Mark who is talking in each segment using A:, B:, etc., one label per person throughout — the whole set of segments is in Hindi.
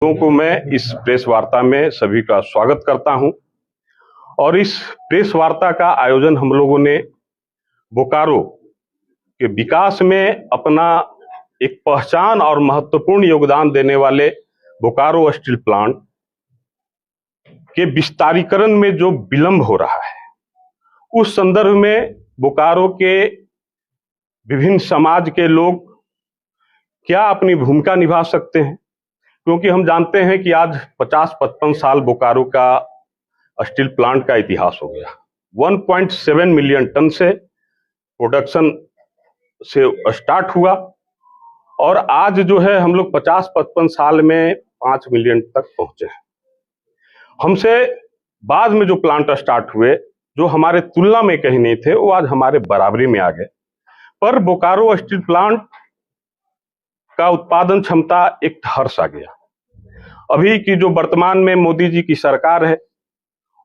A: लोगों को मैं इस प्रेस वार्ता में सभी का स्वागत करता हूं। और इस प्रेस वार्ता का आयोजन हम लोगों ने बोकारो के विकास में अपना एक पहचान और महत्वपूर्ण योगदान देने वाले बोकारो स्टील प्लांट के विस्तारीकरण में जो विलंब हो रहा है, उस संदर्भ में बोकारो के विभिन्न समाज के लोग क्या अपनी भूमिका निभा सकते हैं, क्योंकि हम जानते हैं कि आज 50-55 साल बोकारो का स्टील प्लांट का इतिहास हो गया। 1.7 मिलियन टन से प्रोडक्शन से स्टार्ट हुआ और आज जो है हम लोग 50-55 साल में 5 मिलियन तक पहुंचे हैं। हमसे बाद में जो प्लांट स्टार्ट हुए, जो हमारे तुलना में कहीं नहीं थे, वो आज हमारे बराबरी में आ गए। पर बोकारो स्टील प्लांट का उत्पादन क्षमता एक हर्ष आ गया। अभी की जो वर्तमान में मोदी जी की सरकार है,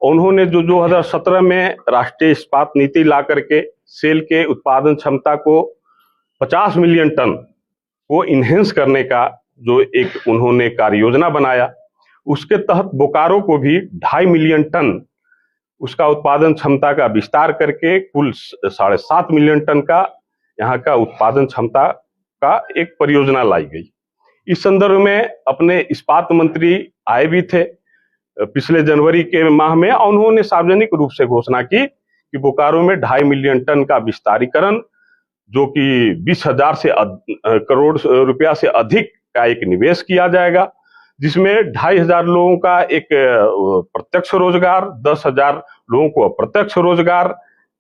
A: उन्होंने जो 2017 में राष्ट्रीय इस्पात नीति ला करके सेल के उत्पादन क्षमता को 50 मिलियन टन को इनहेंस करने का जो एक उन्होंने कार्य योजना बनाया, उसके तहत बोकारो को भी 2.5 मिलियन टन उसका उत्पादन क्षमता का विस्तार करके कुल 7.5 मिलियन टन का यहाँ का उत्पादन क्षमता का एक परियोजना लाई गई। इस संदर्भ में अपने इस्पात मंत्री आए भी थे पिछले जनवरी के माह में, और उन्होंने सार्वजनिक रूप से घोषणा की कि बोकारो में 2.5 मिलियन टन का विस्तारीकरण, जो कि 20,000 करोड़ रुपया से अधिक का एक निवेश किया जाएगा, जिसमें 2,500 लोगों का एक प्रत्यक्ष रोजगार, 10,000 लोगों को अप्रत्यक्ष रोजगार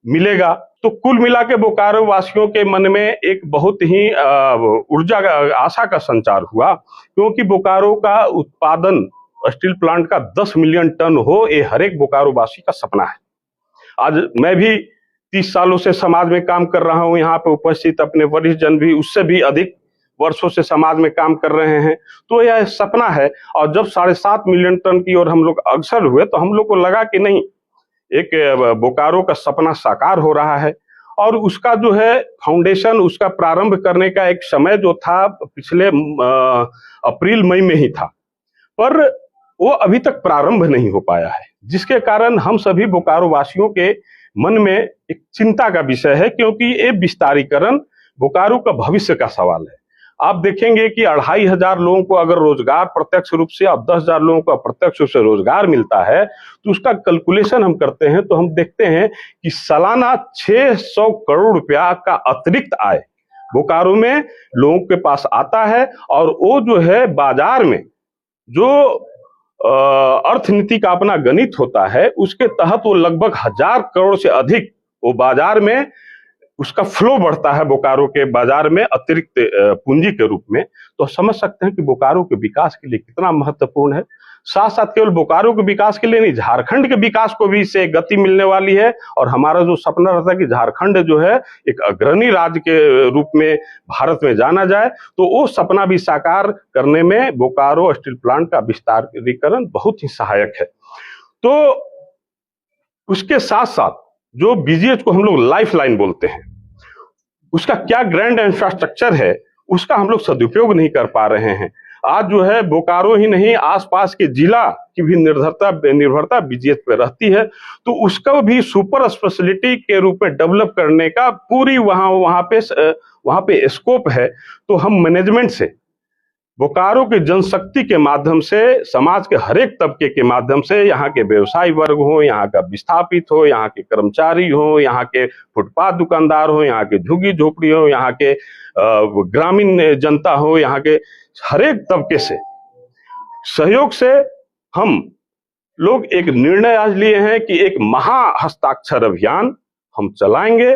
A: मिलेगा। तो कुल मिला के बोकारो वासियों के मन में एक बहुत ही ऊर्जा आशा का संचार हुआ, क्योंकि बोकारो का उत्पादन स्टील प्लांट का 10 मिलियन टन हो, ये हर एक बोकारो वासी का सपना है। आज मैं भी 30 सालों से समाज में काम कर रहा हूं, यहाँ पे उपस्थित अपने वरिष्ठ जन भी उससे भी अधिक वर्षों से समाज में काम कर रहे हैं। तो यह सपना है, और जब 7.5 मिलियन टन की ओर हम लोग अग्रसर हुए तो हम लोग को लगा कि नहीं, एक बोकारो का सपना साकार हो रहा है। और उसका जो है फाउंडेशन, उसका प्रारंभ करने का एक समय जो था पिछले अप्रैल मई में ही था, पर वो अभी तक प्रारंभ नहीं हो पाया है, जिसके कारण हम सभी बोकारो वासियों के मन में एक चिंता का विषय है, क्योंकि ये विस्तारीकरण बोकारो का भविष्य का सवाल है। आप देखेंगे कि 2,500 लोगों को अगर रोजगार प्रत्यक्ष रूप से और 10,000 लोगों को अप्रत्यक्ष रूप से रोजगार मिलता है, तो उसका कैलकुलेशन हम करते हैं तो हम देखते हैं कि सालाना 600 करोड़ रुपया का अतिरिक्त आय बोकारो में लोगों के पास आता है। और वो जो है बाजार में जो अर्थनीति का अपना गणित होता है, उसके तहत वो लगभग 1,000 करोड़ से अधिक वो बाजार में उसका फ्लो बढ़ता है बोकारो के बाजार में अतिरिक्त पूंजी के रूप में। तो समझ सकते हैं कि बोकारो के विकास के लिए कितना महत्वपूर्ण है। साथ साथ केवल बोकारो के विकास के लिए नहीं, झारखंड के विकास को भी इससे गति मिलने वाली है। और हमारा जो सपना रहता है कि झारखंड जो है एक अग्रणी राज्य के रूप में भारत में जाना जाए, तो वो सपना भी साकार करने में बोकारो स्टील प्लांट का विस्तारीकरण बहुत ही सहायक है। तो उसके साथ साथ जो बीजीएच को हम लोग लाइफ लाइन बोलते हैं, उसका क्या ग्रैंड इंफ्रास्ट्रक्चर है, उसका हम लोग सदुपयोग नहीं कर पा रहे हैं। आज जो है बोकारो ही नहीं, आसपास के जिला की भी निर्भरता बीजीएच पे रहती है। तो उसका भी सुपर स्पेशलिटी के रूप में डेवलप करने का पूरी वहां पे स्कोप है। तो हम मैनेजमेंट से, बोकारो की जनशक्ति के माध्यम से, समाज के हर एक तबके के माध्यम से, यहाँ के व्यवसायी वर्ग हो, यहाँ का विस्थापित हो, यहाँ के कर्मचारी हो, यहाँ के फुटपाथ दुकानदार हो, यहाँ के झुग्गी झोपड़ी हो, यहाँ के ग्रामीण जनता हो, यहाँ के हर एक तबके से सहयोग से हम लोग एक निर्णय आज लिए हैं कि एक महा हस्ताक्षर अभियान हम चलाएंगे।